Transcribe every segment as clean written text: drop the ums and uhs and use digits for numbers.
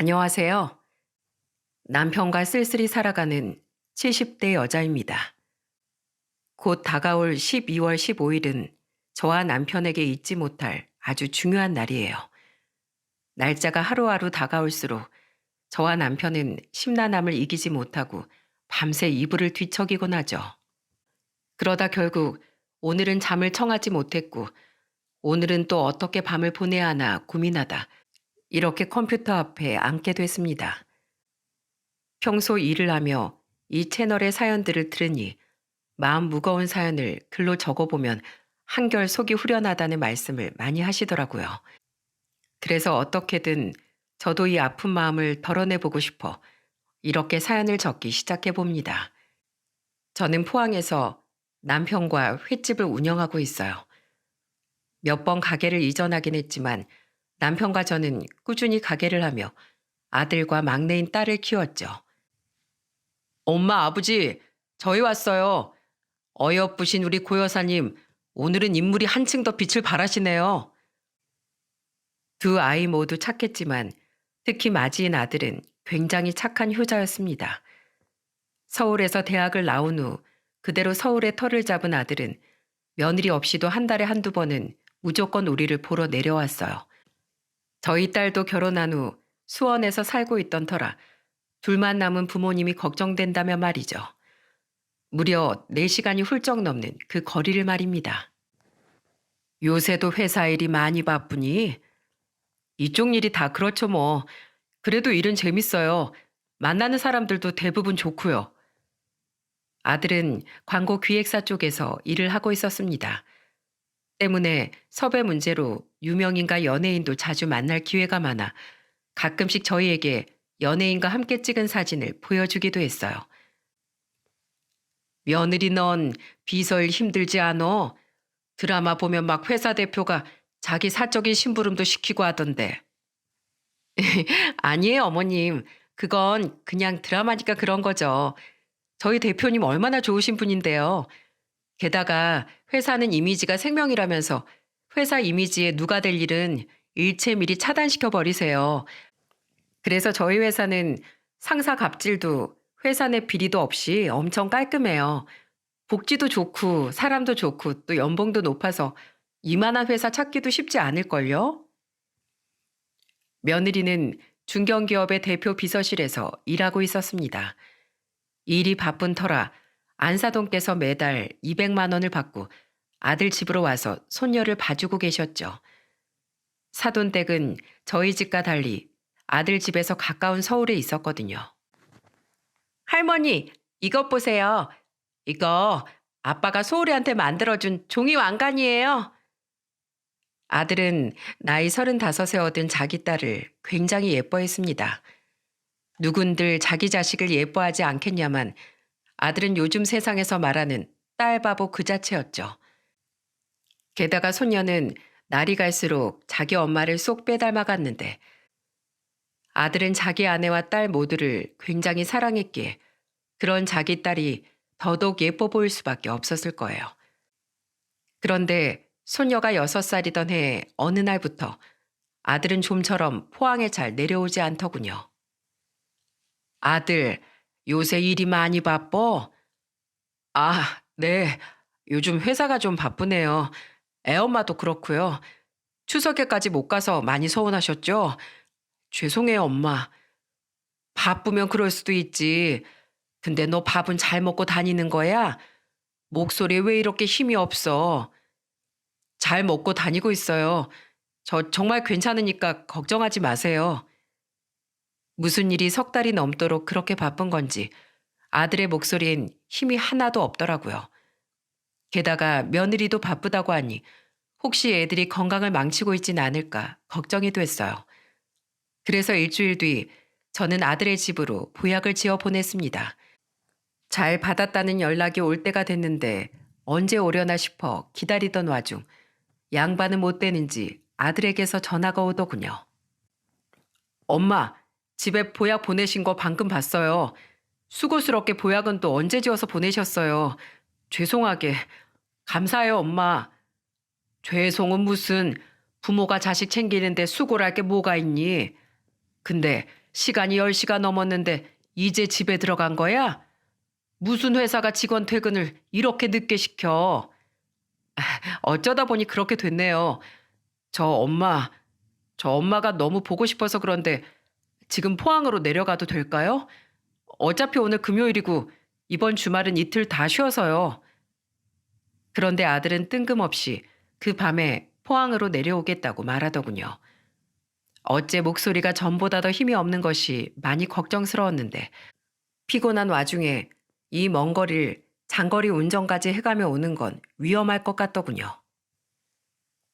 안녕하세요. 남편과 쓸쓸히 살아가는 70대 여자입니다. 곧 다가올 12월 15일은 저와 남편에게 잊지 못할 아주 중요한 날이에요. 날짜가 하루하루 다가올수록 저와 남편은 심란함을 이기지 못하고 밤새 이불을 뒤척이곤 하죠. 그러다 결국 오늘은 잠을 청하지 못했고 오늘은 또 어떻게 밤을 보내야 하나 고민하다 이렇게 컴퓨터 앞에 앉게 됐습니다. 평소 일을 하며 이 채널의 사연들을 들으니 마음 무거운 사연을 글로 적어보면 한결 속이 후련하다는 말씀을 많이 하시더라고요. 그래서 어떻게든 저도 이 아픈 마음을 덜어내보고 싶어 이렇게 사연을 적기 시작해 봅니다. 저는 포항에서 남편과 횟집을 운영하고 있어요. 몇 번 가게를 이전하긴 했지만 남편과 저는 꾸준히 가게를 하며 아들과 막내인 딸을 키웠죠. 엄마, 아버지, 저희 왔어요. 어여쁘신 우리 고여사님, 오늘은 인물이 한층 더 빛을 발하시네요. 두 아이 모두 착했지만 특히 맞이인 아들은 굉장히 착한 효자였습니다. 서울에서 대학을 나온 후 그대로 서울에 터를 잡은 아들은 며느리 없이도 한 달에 한두 번은 무조건 우리를 보러 내려왔어요. 저희 딸도 결혼한 후 수원에서 살고 있던 터라 둘만 남은 부모님이 걱정된다며 말이죠. 무려 4시간이 훌쩍 넘는 그 거리를 말입니다. 요새도 회사 일이 많이 바쁘니? 이쪽 일이 다 그렇죠 뭐. 그래도 일은 재밌어요. 만나는 사람들도 대부분 좋고요. 아들은 광고 기획사 쪽에서 일을 하고 있었습니다. 때문에 섭외 문제로 유명인과 연예인도 자주 만날 기회가 많아 가끔씩 저희에게 연예인과 함께 찍은 사진을 보여주기도 했어요. 며느리 넌 비서일 힘들지 않어? 드라마 보면 막 회사 대표가 자기 사적인 심부름도 시키고 하던데. 아니에요, 어머님. 그건 그냥 드라마니까 그런 거죠. 저희 대표님 얼마나 좋으신 분인데요. 게다가 회사는 이미지가 생명이라면서 회사 이미지에 누가 될 일은 일체 미리 차단시켜 버리세요. 그래서 저희 회사는 상사 갑질도 회사 내 비리도 없이 엄청 깔끔해요. 복지도 좋고 사람도 좋고 또 연봉도 높아서 이만한 회사 찾기도 쉽지 않을걸요? 며느리는 중견기업의 대표 비서실에서 일하고 있었습니다. 일이 바쁜 터라 안사돈께서 매달 200만 원을 받고 아들 집으로 와서 손녀를 봐주고 계셨죠. 사돈댁은 저희 집과 달리 아들 집에서 가까운 서울에 있었거든요. 할머니, 이것 보세요. 이거 아빠가 소울이한테 만들어준 종이 왕관이에요. 아들은 나이 35에 얻은 자기 딸을 굉장히 예뻐했습니다. 누군들 자기 자식을 예뻐하지 않겠냐만 아들은 요즘 세상에서 말하는 딸 바보 그 자체였죠. 게다가 손녀는 날이 갈수록 자기 엄마를 쏙 빼닮아갔는데 아들은 자기 아내와 딸 모두를 굉장히 사랑했기에 그런 자기 딸이 더더욱 예뻐 보일 수밖에 없었을 거예요. 그런데 손녀가 6살이던 해 어느 날부터 아들은 좀처럼 포항에 잘 내려오지 않더군요. 아들, 요새 일이 많이 바빠? 아, 네. 요즘 회사가 좀 바쁘네요. 애엄마도 그렇고요. 추석에까지 못 가서 많이 서운하셨죠? 죄송해요, 엄마. 바쁘면 그럴 수도 있지. 근데 너 밥은 잘 먹고 다니는 거야? 목소리에 왜 이렇게 힘이 없어? 잘 먹고 다니고 있어요. 저 정말 괜찮으니까 걱정하지 마세요. 무슨 일이 석 달이 넘도록 그렇게 바쁜 건지 아들의 목소리엔 힘이 하나도 없더라고요. 게다가 며느리도 바쁘다고 하니 혹시 애들이 건강을 망치고 있진 않을까 걱정이 됐어요. 그래서 일주일 뒤 저는 아들의 집으로 보약을 지어 보냈습니다. 잘 받았다는 연락이 올 때가 됐는데 언제 오려나 싶어 기다리던 와중 양반은 못 되는지 아들에게서 전화가 오더군요. 엄마, 집에 보약 보내신 거 방금 봤어요. 수고스럽게 보약은 또 언제 지어서 보내셨어요. 죄송하게. 감사해요, 엄마. 죄송은 무슨 부모가 자식 챙기는데 수고를 할 게 뭐가 있니? 근데 시간이 10시가 넘었는데 이제 집에 들어간 거야? 무슨 회사가 직원 퇴근을 이렇게 늦게 시켜? 어쩌다 보니 그렇게 됐네요. 저 엄마, 저 엄마가 너무 보고 싶어서 그런데 지금 포항으로 내려가도 될까요? 어차피 오늘 금요일이고 이번 주말은 이틀 다 쉬어서요. 그런데 아들은 뜬금없이 그 밤에 포항으로 내려오겠다고 말하더군요. 어째 목소리가 전보다 더 힘이 없는 것이 많이 걱정스러웠는데 피곤한 와중에 이 먼 거리를 장거리 운전까지 해가며 오는 건 위험할 것 같더군요.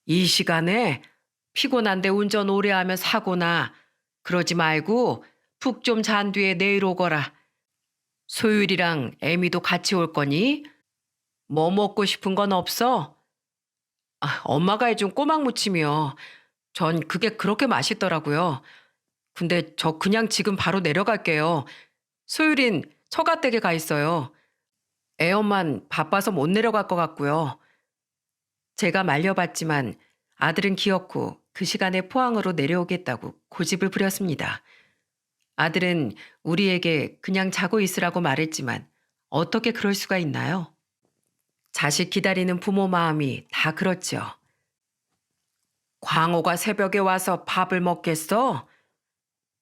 이 시간에 피곤한데 운전 오래 하면 사고나. 그러지 말고 푹 좀 잔 뒤에 내일 오거라. 소율이랑 애미도 같이 올 거니? 뭐 먹고 싶은 건 없어? 엄마가 해준 꼬막 무침이요. 전 그게 그렇게 맛있더라고요. 근데 저 그냥 지금 바로 내려갈게요. 소율인 처가댁에 가 있어요. 애엄만 바빠서 못 내려갈 것 같고요. 제가 말려봤지만 아들은 기어코 그 시간에 포항으로 내려오겠다고 고집을 부렸습니다. 아들은 우리에게 그냥 자고 있으라고 말했지만 어떻게 그럴 수가 있나요? 자식 기다리는 부모 마음이 다 그렇죠. 광호가 새벽에 와서 밥을 먹겠어?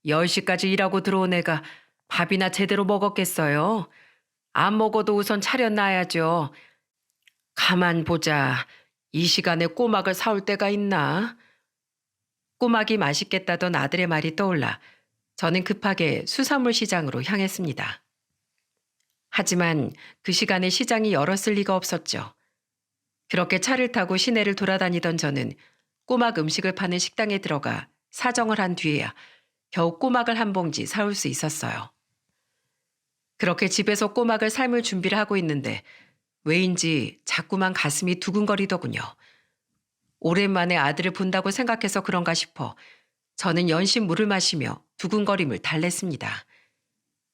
10시까지 일하고 들어온 애가 밥이나 제대로 먹었겠어요? 안 먹어도 우선 차려놔야죠. 가만 보자. 이 시간에 꼬막을 사올 때가 있나? 꼬막이 맛있겠다던 아들의 말이 떠올라 저는 급하게 수산물 시장으로 향했습니다. 하지만 그 시간에 시장이 열었을 리가 없었죠. 그렇게 차를 타고 시내를 돌아다니던 저는 꼬막 음식을 파는 식당에 들어가 사정을 한 뒤에야 겨우 꼬막을 한 봉지 사올 수 있었어요. 그렇게 집에서 꼬막을 삶을 준비를 하고 있는데 왜인지 자꾸만 가슴이 두근거리더군요. 오랜만에 아들을 본다고 생각해서 그런가 싶어 저는 연신 물을 마시며 두근거림을 달랬습니다.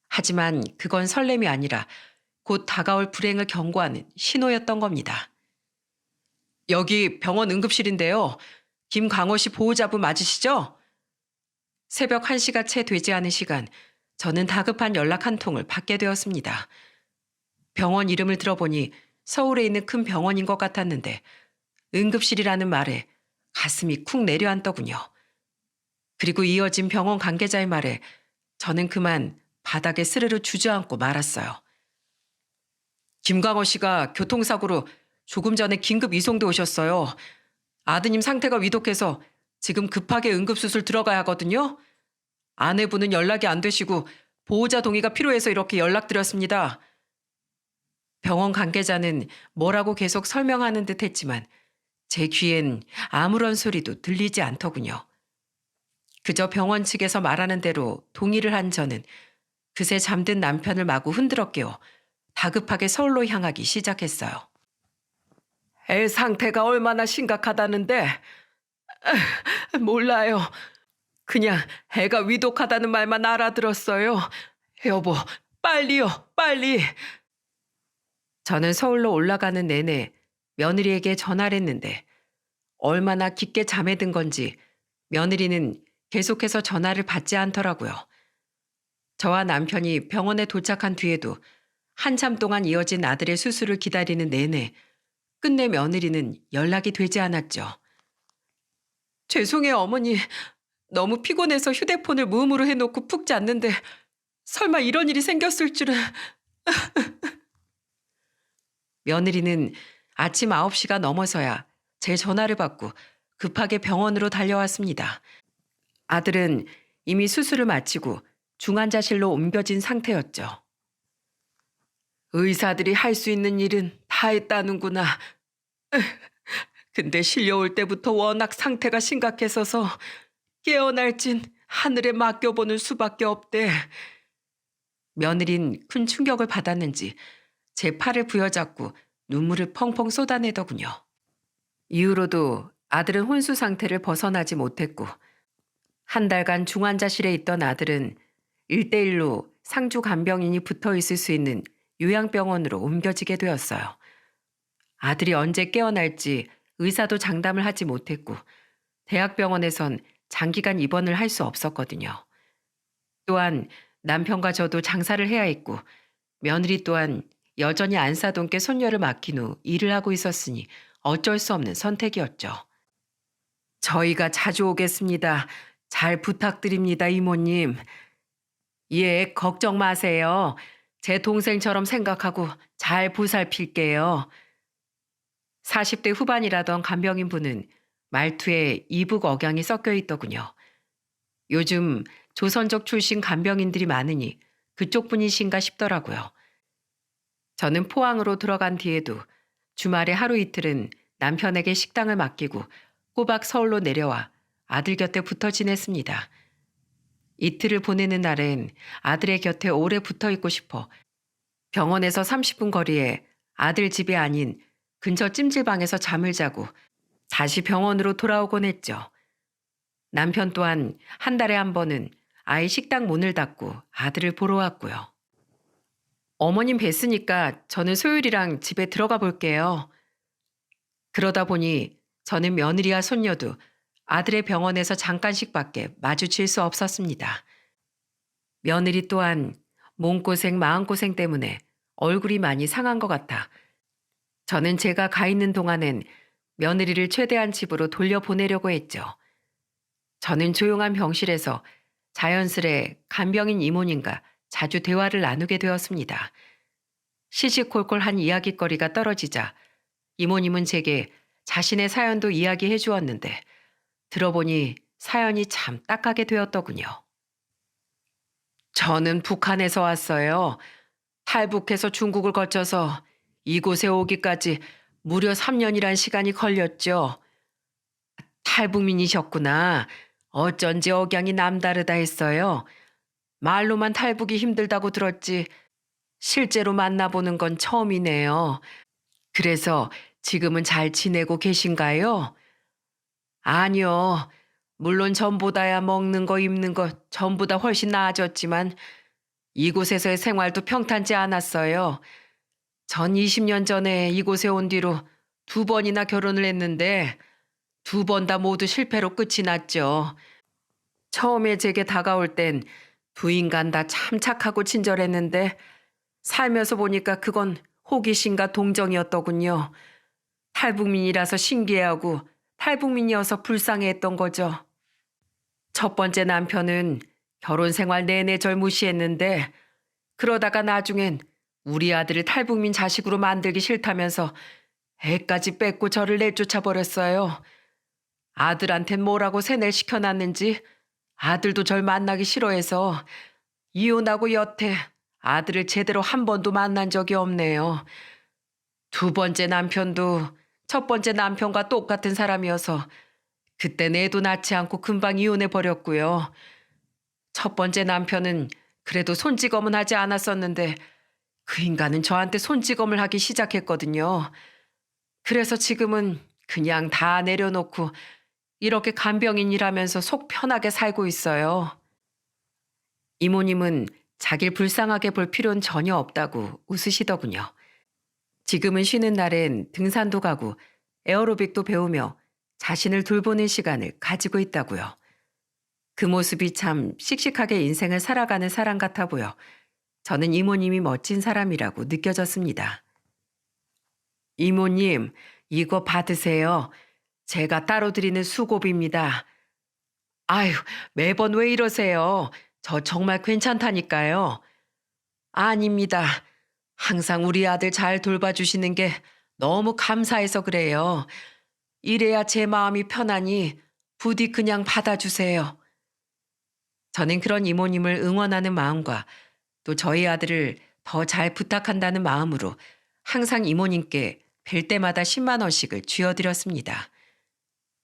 하지만 그건 설렘이 아니라 곧 다가올 불행을 경고하는 신호였던 겁니다. 여기 병원 응급실인데요. 김강호 씨 보호자분 맞으시죠? 새벽 1시가 채 되지 않은 시간 저는 다급한 연락 한 통을 받게 되었습니다. 병원 이름을 들어보니 서울에 있는 큰 병원인 것 같았는데 응급실이라는 말에 가슴이 쿵 내려앉더군요. 그리고 이어진 병원 관계자의 말에 저는 그만 바닥에 스르르 주저앉고 말았어요. 김광호 씨가 교통사고로 조금 전에 긴급 이송돼 오셨어요. 아드님 상태가 위독해서 지금 급하게 응급수술 들어가야 하거든요. 아내분은 연락이 안 되시고 보호자 동의가 필요해서 이렇게 연락드렸습니다. 병원 관계자는 뭐라고 계속 설명하는 듯 했지만 제 귀엔 아무런 소리도 들리지 않더군요. 그저 병원 측에서 말하는 대로 동의를 한 저는 그새 잠든 남편을 마구 흔들어 깨워 다급하게 서울로 향하기 시작했어요. 애 상태가 얼마나 심각하다는데? 몰라요. 그냥 애가 위독하다는 말만 알아들었어요. 여보, 빨리요, 빨리. 저는 서울로 올라가는 내내 며느리에게 전화를 했는데 얼마나 깊게 잠에 든 건지 며느리는 계속해서 전화를 받지 않더라고요. 저와 남편이 병원에 도착한 뒤에도 한참 동안 이어진 아들의 수술을 기다리는 내내 끝내 며느리는 연락이 되지 않았죠. 죄송해요, 어머니. 너무 피곤해서 휴대폰을 무음으로 해놓고 푹 잤는데 설마 이런 일이 생겼을 줄은. 며느리는 아침 9시가 넘어서야 제 전화를 받고 급하게 병원으로 달려왔습니다. 아들은 이미 수술을 마치고 중환자실로 옮겨진 상태였죠. 의사들이 할 수 있는 일은 다 했다는구나. 근데 실려올 때부터 워낙 상태가 심각했어서 깨어날진 하늘에 맡겨보는 수밖에 없대. 며느린 큰 충격을 받았는지 제 팔을 부여잡고 눈물을 펑펑 쏟아내더군요. 이후로도 아들은 혼수 상태를 벗어나지 못했고 한 달간 중환자실에 있던 아들은 1대1로 상주 간병인이 붙어 있을 수 있는 요양병원으로 옮겨지게 되었어요. 아들이 언제 깨어날지 의사도 장담을 하지 못했고 대학병원에선 장기간 입원을 할 수 없었거든요. 또한 남편과 저도 장사를 해야 했고 며느리 또한 여전히 안사돈께 손녀를 맡긴 후 일을 하고 있었으니 어쩔 수 없는 선택이었죠. 저희가 자주 오겠습니다. 잘 부탁드립니다, 이모님. 예, 걱정 마세요. 제 동생처럼 생각하고 잘 보살필게요. 40대 후반이라던 간병인 분은 말투에 이북 억양이 섞여 있더군요. 요즘 조선족 출신 간병인들이 많으니 그쪽 분이신가 싶더라고요. 저는 포항으로 들어간 뒤에도 주말에 하루 이틀은 남편에게 식당을 맡기고 꼬박 서울로 내려와 아들 곁에 붙어 지냈습니다. 이틀을 보내는 날엔 아들의 곁에 오래 붙어 있고 싶어 병원에서 30분 거리에 아들 집이 아닌 근처 찜질방에서 잠을 자고 다시 병원으로 돌아오곤 했죠. 남편 또한 한 달에 한 번은 아이 식당 문을 닫고 아들을 보러 왔고요. 어머님 뵀으니까 저는 소율이랑 집에 들어가 볼게요. 그러다 보니 저는 며느리와 손녀도 아들의 병원에서 잠깐씩밖에 마주칠 수 없었습니다. 며느리 또한 몸고생 마음고생 때문에 얼굴이 많이 상한 것 같아 저는 제가 가 있는 동안엔 며느리를 최대한 집으로 돌려보내려고 했죠. 저는 조용한 병실에서 자연스레 간병인 이모님과 자주 대화를 나누게 되었습니다. 시시콜콜한 이야깃거리가 떨어지자 이모님은 제게 자신의 사연도 이야기해 주었는데 들어보니 사연이 참 딱하게 되었더군요. 저는 북한에서 왔어요. 탈북해서 중국을 거쳐서 이곳에 오기까지 무려 3년이란 시간이 걸렸죠. 탈북민이셨구나. 어쩐지 억양이 남다르다 했어요. 말로만 탈북이 힘들다고 들었지 실제로 만나보는 건 처음이네요. 그래서 지금은 잘 지내고 계신가요? 아니요. 물론 전보다야 먹는 거 입는 거 전보다 훨씬 나아졌지만 이곳에서의 생활도 평탄지 않았어요. 전 20년 전에 이곳에 온 뒤로 2번이나 결혼을 했는데 2번 다 모두 실패로 끝이 났죠. 처음에 제게 다가올 땐 두 인간 다 참 착하고 친절했는데 살면서 보니까 그건 호기심과 동정이었더군요. 탈북민이라서 신기해하고 탈북민이어서 불쌍해했던 거죠. 첫 번째 남편은 결혼 생활 내내 절 무시했는데 그러다가 나중엔 우리 아들을 탈북민 자식으로 만들기 싫다면서 애까지 뺏고 저를 내쫓아 버렸어요. 아들한텐 뭐라고 세뇌를 시켜놨는지 아들도 절 만나기 싫어해서 이혼하고 여태 아들을 제대로 한 번도 만난 적이 없네요. 두 번째 남편도 첫 번째 남편과 똑같은 사람이어서 그때 애도 낳지 않고 금방 이혼해 버렸고요. 첫 번째 남편은 그래도 손찌검은 하지 않았었는데 그 인간은 저한테 손찌검을 하기 시작했거든요. 그래서 지금은 그냥 다 내려놓고 이렇게 간병인이라면서 속 편하게 살고 있어요. 이모님은 자길 불쌍하게 볼 필요는 전혀 없다고 웃으시더군요. 지금은 쉬는 날엔 등산도 가고 에어로빅도 배우며 자신을 돌보는 시간을 가지고 있다고요. 그 모습이 참 씩씩하게 인생을 살아가는 사람 같아 보여 저는 이모님이 멋진 사람이라고 느껴졌습니다. 이모님, 이거 받으세요. 제가 따로 드리는 수고비입니다. 아유, 매번 왜 이러세요? 저 정말 괜찮다니까요. 아닙니다. 항상 우리 아들 잘 돌봐주시는 게 너무 감사해서 그래요. 이래야 제 마음이 편하니 부디 그냥 받아주세요. 저는 그런 이모님을 응원하는 마음과 또 저희 아들을 더 잘 부탁한다는 마음으로 항상 이모님께 뵐 때마다 10만 원씩을 쥐어드렸습니다.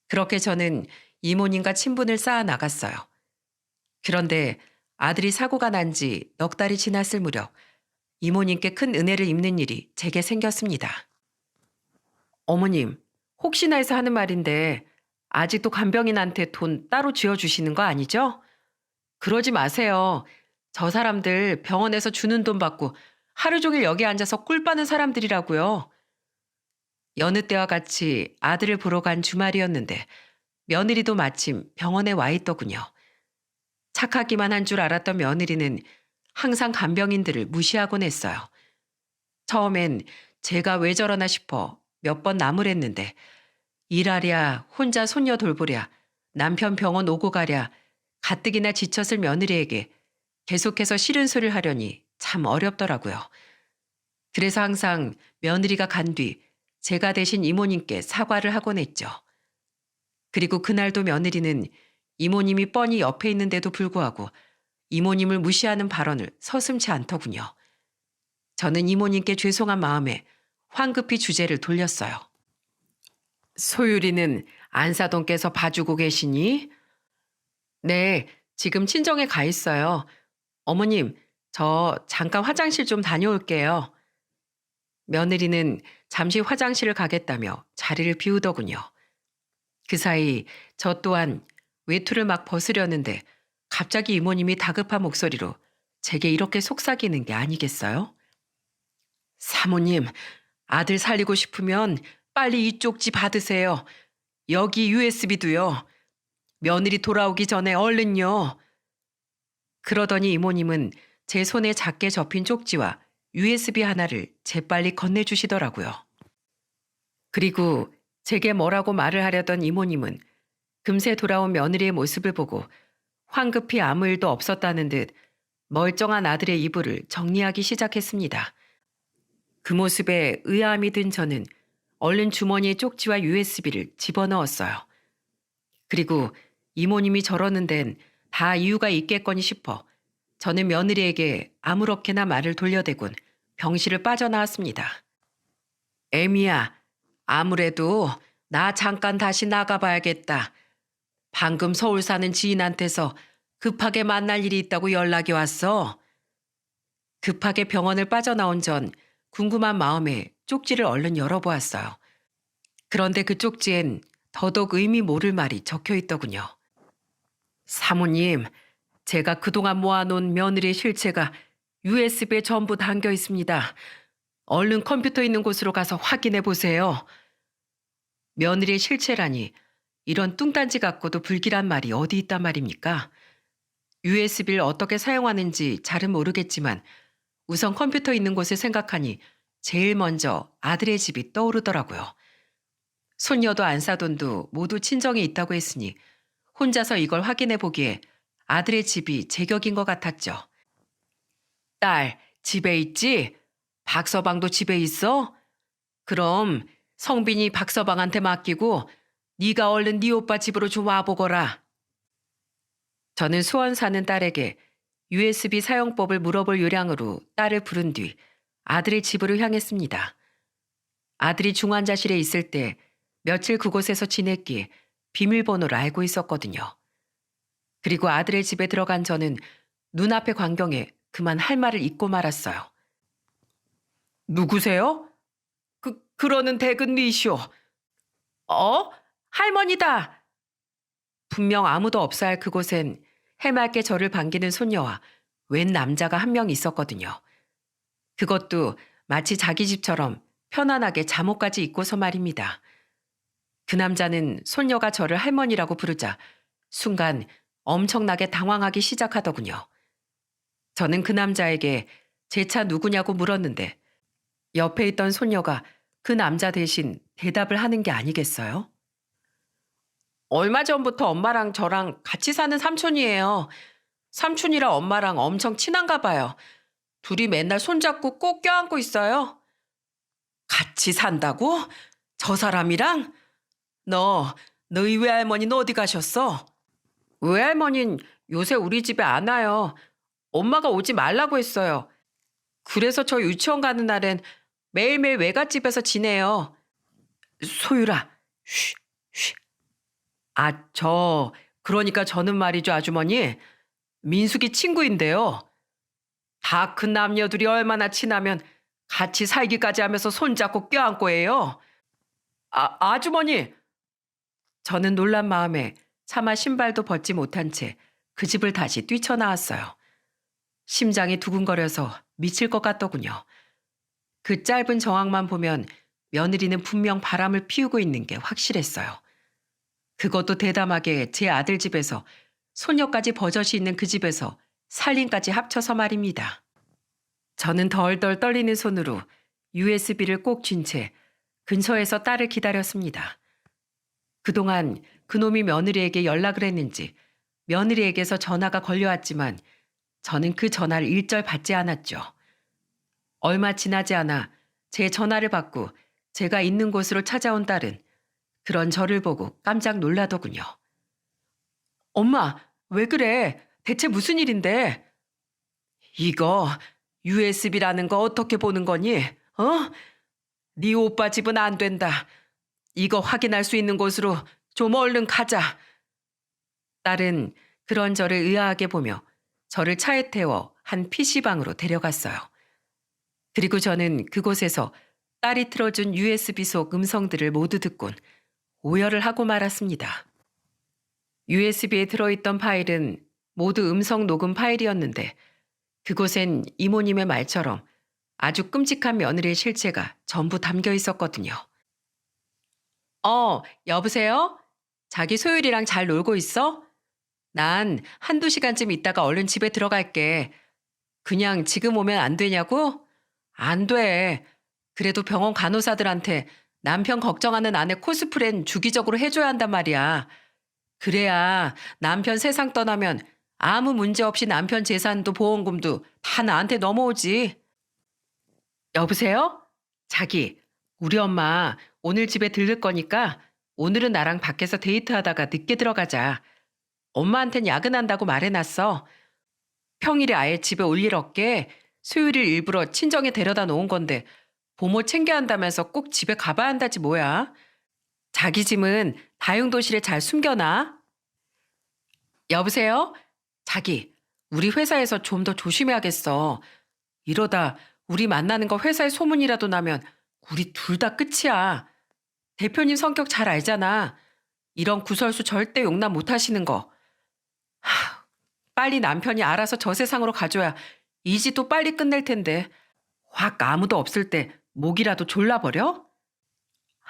그렇게 저는 이모님과 친분을 쌓아 나갔어요. 그런데 아들이 사고가 난 지 넉 달이 지났을 무렵 이모님께 큰 은혜를 입는 일이 제게 생겼습니다. 어머님, 혹시나 해서 하는 말인데 아직도 간병인한테 돈 따로 쥐어주시는 거 아니죠? 그러지 마세요. 저 사람들 병원에서 주는 돈 받고 하루 종일 여기 앉아서 꿀 빠는 사람들이라고요. 여느 때와 같이 아들을 보러 간 주말이었는데 며느리도 마침 병원에 와 있더군요. 착하기만 한 줄 알았던 며느리는 항상 간병인들을 무시하곤 했어요. 처음엔 제가 왜 저러나 싶어 몇 번 나무랬는데 일하랴 혼자 손녀 돌보랴 남편 병원 오고 가랴 가뜩이나 지쳤을 며느리에게 계속해서 싫은 소리를 하려니 참 어렵더라고요. 그래서 항상 며느리가 간 뒤 제가 대신 이모님께 사과를 하곤 했죠. 그리고 그날도 며느리는 이모님이 뻔히 옆에 있는데도 불구하고 이모님을 무시하는 발언을 서슴지 않더군요. 저는 이모님께 죄송한 마음에 황급히 주제를 돌렸어요. 소율이는 안사돈께서 봐주고 계시니? 네, 지금 친정에 가 있어요. 어머님, 저 잠깐 화장실 좀 다녀올게요. 며느리는 잠시 화장실을 가겠다며 자리를 비우더군요. 그 사이 저 또한 외투를 막 벗으려는데 갑자기 이모님이 다급한 목소리로 제게 이렇게 속삭이는 게 아니겠어요? 사모님, 아들 살리고 싶으면 빨리 이 쪽지 받으세요. 여기 USB도요. 며느리 돌아오기 전에 얼른요. 그러더니 이모님은 제 손에 작게 접힌 쪽지와 USB 하나를 재빨리 건네주시더라고요. 그리고 제게 뭐라고 말을 하려던 이모님은 금세 돌아온 며느리의 모습을 보고 황급히 아무 일도 없었다는 듯 멀쩡한 아들의 이불을 정리하기 시작했습니다. 그 모습에 의아함이 든 저는 얼른 주머니에 쪽지와 USB를 집어넣었어요. 그리고 이모님이 저러는 데는 다 이유가 있겠거니 싶어 저는 며느리에게 아무렇게나 말을 돌려대곤 병실을 빠져나왔습니다. 애미야, 아무래도 나 잠깐 다시 나가봐야겠다. 방금 서울 사는 지인한테서 급하게 만날 일이 있다고 연락이 왔어. 급하게 병원을 빠져나온 전 궁금한 마음에 쪽지를 얼른 열어보았어요. 그런데 그 쪽지엔 더더욱 의미 모를 말이 적혀 있더군요. 사모님, 제가 그동안 모아놓은 며느리의 실체가 USB에 전부 담겨 있습니다. 얼른 컴퓨터 있는 곳으로 가서 확인해 보세요. 며느리의 실체라니 이런 뚱딴지 같고도 불길한 말이 어디 있단 말입니까? USB를 어떻게 사용하는지 잘은 모르겠지만 우선 컴퓨터 있는 곳을 생각하니 제일 먼저 아들의 집이 떠오르더라고요. 손녀도 안사돈도 모두 친정에 있다고 했으니 혼자서 이걸 확인해 보기에 아들의 집이 제격인 것 같았죠. 딸, 집에 있지? 박서방도 집에 있어? 그럼 성빈이 박서방한테 맡기고 네가 얼른 네 오빠 집으로 좀 와보거라. 저는 수원 사는 딸에게 USB 사용법을 물어볼 요량으로 딸을 부른 뒤 아들의 집으로 향했습니다. 아들이 중환자실에 있을 때 며칠 그곳에서 지냈기에 비밀번호를 알고 있었거든요. 그리고 아들의 집에 들어간 저는 눈앞의 광경에 그만 할 말을 잊고 말았어요. 누구세요? 그러는 댁은 니쇼. 할머니다! 분명 아무도 없어야 할 그곳엔 해맑게 저를 반기는 손녀와 웬 남자가 한 명 있었거든요. 그것도 마치 자기 집처럼 편안하게 잠옷까지 입고서 말입니다. 그 남자는 손녀가 저를 할머니라고 부르자 순간 엄청나게 당황하기 시작하더군요. 저는 그 남자에게 제 차 누구냐고 물었는데 옆에 있던 손녀가 그 남자 대신 대답을 하는 게 아니겠어요? 얼마 전부터 엄마랑 저랑 같이 사는 삼촌이에요. 삼촌이랑 엄마랑 엄청 친한가 봐요. 둘이 맨날 손잡고 꼭 껴안고 있어요. 같이 산다고? 저 사람이랑? 너희 외할머니는 어디 가셨어? 외할머니는 요새 우리 집에 안 와요. 엄마가 오지 말라고 했어요. 그래서 저 유치원 가는 날엔 매일매일 외갓집에서 지내요. 소율아, 쉬, 쉬. 그러니까 저는 말이죠, 아주머니. 민숙이 친구인데요. 다 큰 남녀들이 얼마나 친하면 같이 살기까지 하면서 손잡고 껴안고 해요. 아주머니! 저는 놀란 마음에 차마 신발도 벗지 못한 채 그 집을 다시 뛰쳐나왔어요. 심장이 두근거려서 미칠 것 같더군요. 그 짧은 정황만 보면 며느리는 분명 바람을 피우고 있는 게 확실했어요. 그것도 대담하게 제 아들 집에서 손녀까지 버젓이 있는 그 집에서 살림까지 합쳐서 말입니다. 저는 덜덜 떨리는 손으로 USB를 꼭 쥔 채 근처에서 딸을 기다렸습니다. 그동안 그놈이 며느리에게 연락을 했는지 며느리에게서 전화가 걸려왔지만 저는 그 전화를 일절 받지 않았죠. 얼마 지나지 않아 제 전화를 받고 제가 있는 곳으로 찾아온 딸은 그런 저를 보고 깜짝 놀라더군요. 엄마, 왜 그래? 대체 무슨 일인데? 이거 USB라는 거 어떻게 보는 거니? 어? 네 오빠 집은 안 된다. 이거 확인할 수 있는 곳으로 좀 얼른 가자. 딸은 그런 저를 의아하게 보며 저를 차에 태워 한 PC방으로 데려갔어요. 그리고 저는 그곳에서 딸이 틀어준 USB 속 음성들을 모두 듣곤 오열을 하고 말았습니다. USB에 들어있던 파일은 모두 음성 녹음 파일이었는데 그곳엔 이모님의 말처럼 아주 끔찍한 며느리의 실체가 전부 담겨 있었거든요. 여보세요? 자기 소율이랑 잘 놀고 있어? 난 한두 시간쯤 있다가 얼른 집에 들어갈게. 그냥 지금 오면 안 되냐고? 안 돼. 그래도 병원 간호사들한테 남편 걱정하는 아내 코스프레는 주기적으로 해줘야 한단 말이야. 그래야 남편 세상 떠나면 아무 문제 없이 남편 재산도 보험금도 다 나한테 넘어오지. 여보세요? 자기, 우리 엄마 오늘 집에 들를 거니까 오늘은 나랑 밖에서 데이트하다가 늦게 들어가자. 엄마한텐 야근한다고 말해놨어. 평일에 아예 집에 올 일 없게 수요일을 일부러 친정에 데려다 놓은 건데 부모 챙겨야 한다면서 꼭 집에 가봐야 한다지 뭐야. 자기 짐은 다용도실에 잘 숨겨놔. 여보세요? 자기, 우리 회사에서 좀 더 조심해야겠어. 이러다 우리 만나는 거 회사에 소문이라도 나면 우리 둘 다 끝이야. 대표님 성격 잘 알잖아. 이런 구설수 절대 용납 못 하시는 거. 빨리 남편이 알아서 저 세상으로 가줘야 이 짓도 빨리 끝낼 텐데. 확 아무도 없을 때 목이라도 졸라버려?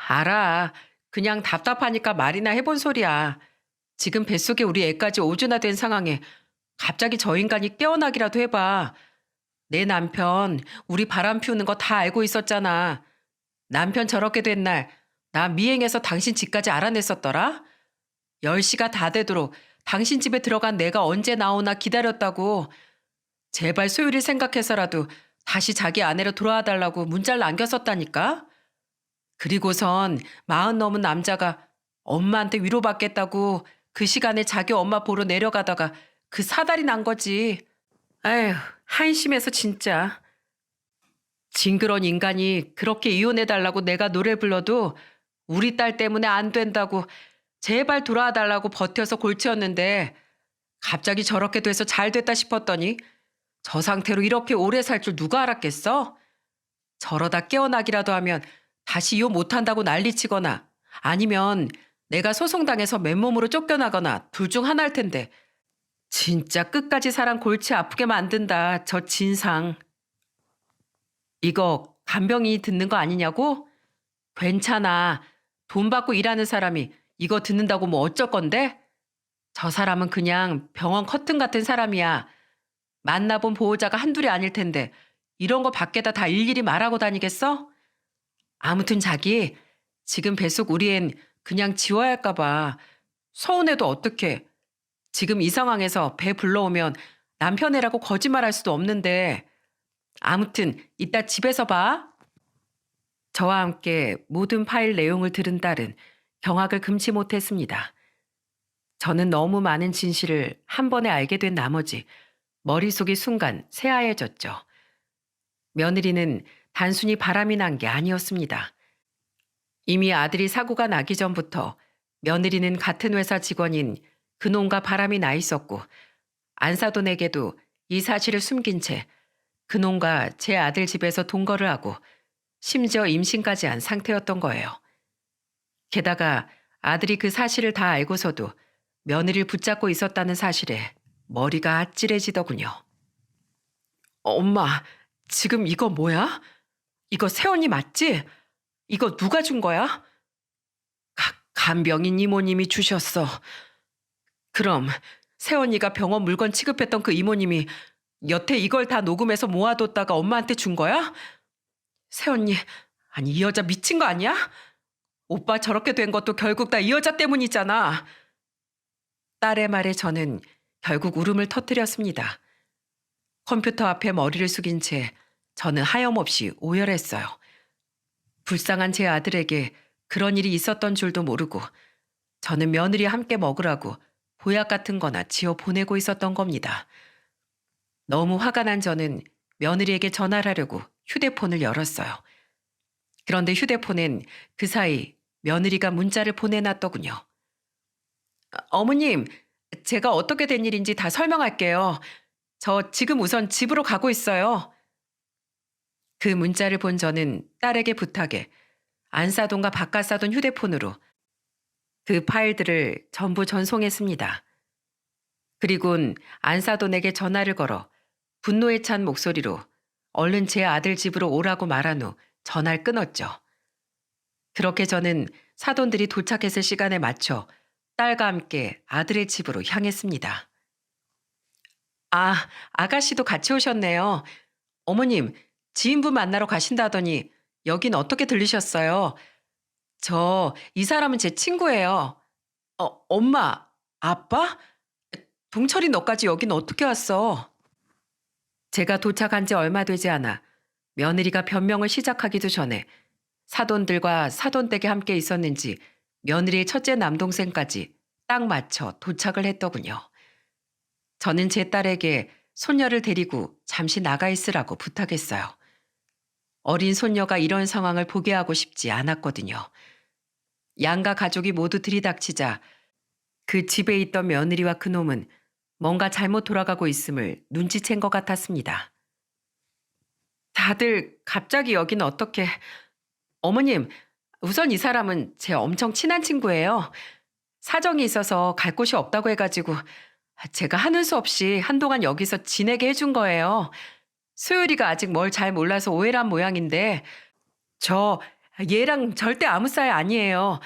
알아. 그냥 답답하니까 말이나 해본 소리야. 지금 뱃속에 우리 애까지 오주나 된 상황에 갑자기 저 인간이 깨어나기라도 해봐. 내 남편 우리 바람 피우는 거 다 알고 있었잖아. 남편 저렇게 된 날 나 미행해서 당신 집까지 알아냈었더라. 10시가 다 되도록 당신 집에 들어간 내가 언제 나오나 기다렸다고. 제발 소율이 생각해서라도 다시 자기 아내로 돌아와 달라고 문자를 남겼었다니까. 그리고선 40 넘은 남자가 엄마한테 위로받겠다고 그 시간에 자기 엄마 보러 내려가다가 그 사달이 난 거지. 에휴, 한심해서 진짜. 징그러운 인간이 그렇게 이혼해달라고 내가 노래 불러도 우리 딸 때문에 안 된다고 제발 돌아와 달라고 버텨서 골치였는데 갑자기 저렇게 돼서 잘 됐다 싶었더니 저 상태로 이렇게 오래 살 줄 누가 알았겠어? 저러다 깨어나기라도 하면 다시 이혼 못한다고 난리치거나 아니면 내가 소송당해서 맨몸으로 쫓겨나거나 둘 중 하나일 텐데 진짜 끝까지 사람 골치 아프게 만든다, 저 진상. 이거 간병인이 듣는 거 아니냐고? 괜찮아. 돈 받고 일하는 사람이 이거 듣는다고 뭐 어쩔 건데? 저 사람은 그냥 병원 커튼 같은 사람이야. 만나본 보호자가 한둘이 아닐 텐데 이런 거 밖에다 다 일일이 말하고 다니겠어? 아무튼 자기, 지금 뱃속 우리 앤 그냥 지워야 할까 봐. 서운해도 어떡해. 지금 이 상황에서 배 불러오면 남편 애라고 거짓말할 수도 없는데. 아무튼 이따 집에서 봐. 저와 함께 모든 파일 내용을 들은 딸은 경악을 금치 못했습니다. 저는 너무 많은 진실을 한 번에 알게 된 나머지 머릿속이 순간 새하얘졌죠. 며느리는 단순히 바람이 난 게 아니었습니다. 이미 아들이 사고가 나기 전부터 며느리는 같은 회사 직원인 그놈과 바람이 나 있었고 안사돈에게도 이 사실을 숨긴 채 그놈과 제 아들 집에서 동거를 하고 심지어 임신까지 한 상태였던 거예요. 게다가 아들이 그 사실을 다 알고서도 며느리를 붙잡고 있었다는 사실에 머리가 아찔해지더군요. 엄마, 지금 이거 뭐야? 이거 새언니 맞지? 이거 누가 준 거야? 간병인 이모님이 주셨어. 그럼 새언니가 병원 물건 취급했던 그 이모님이 여태 이걸 다 녹음해서 모아뒀다가 엄마한테 준 거야? 새언니, 아니 이 여자 미친 거 아니야? 오빠 저렇게 된 것도 결국 다 이 여자 때문이잖아. 딸의 말에 저는 결국 울음을 터뜨렸습니다. 컴퓨터 앞에 머리를 숙인 채 저는 하염없이 오열했어요. 불쌍한 제 아들에게 그런 일이 있었던 줄도 모르고 저는 며느리 함께 먹으라고 보약 같은 거나 지어 보내고 있었던 겁니다. 너무 화가 난 저는 며느리에게 전화를 하려고 휴대폰을 열었어요. 그런데 휴대폰엔 그 사이 며느리가 문자를 보내놨더군요. 어머님, 제가 어떻게 된 일인지 다 설명할게요. 저 지금 우선 집으로 가고 있어요. 그 문자를 본 저는 딸에게 부탁해 안사돈과 바깥사돈 휴대폰으로 그 파일들을 전부 전송했습니다. 그리곤 안사돈에게 전화를 걸어 분노에 찬 목소리로 얼른 제 아들 집으로 오라고 말한 후 전화를 끊었죠. 그렇게 저는 사돈들이 도착했을 시간에 맞춰 딸과 함께 아들의 집으로 향했습니다. 아, 아가씨도 같이 오셨네요. 어머님, 지인분 만나러 가신다더니 여긴 어떻게 들리셨어요? 이 사람은 제 친구예요. 엄마, 아빠? 동철이 너까지 여긴 어떻게 왔어? 제가 도착한 지 얼마 되지 않아 며느리가 변명을 시작하기도 전에 사돈들과 사돈댁에 함께 있었는지 며느리의 첫째 남동생까지 딱 맞춰 도착을 했더군요. 저는 제 딸에게 손녀를 데리고 잠시 나가 있으라고 부탁했어요. 어린 손녀가 이런 상황을 보게 하고 싶지 않았거든요. 양가 가족이 모두 들이닥치자 그 집에 있던 며느리와 그놈은 뭔가 잘못 돌아가고 있음을 눈치챈 것 같았습니다. 다들 갑자기 여긴 어떻게... 어머님, 우선 이 사람은 제 엄청 친한 친구예요. 사정이 있어서 갈 곳이 없다고 해가지고 제가 하는 수 없이 한동안 여기서 지내게 해준 거예요. 소율이가 아직 뭘 잘 몰라서 오해란 모양인데 저 얘랑 절대 아무 사이 아니에요.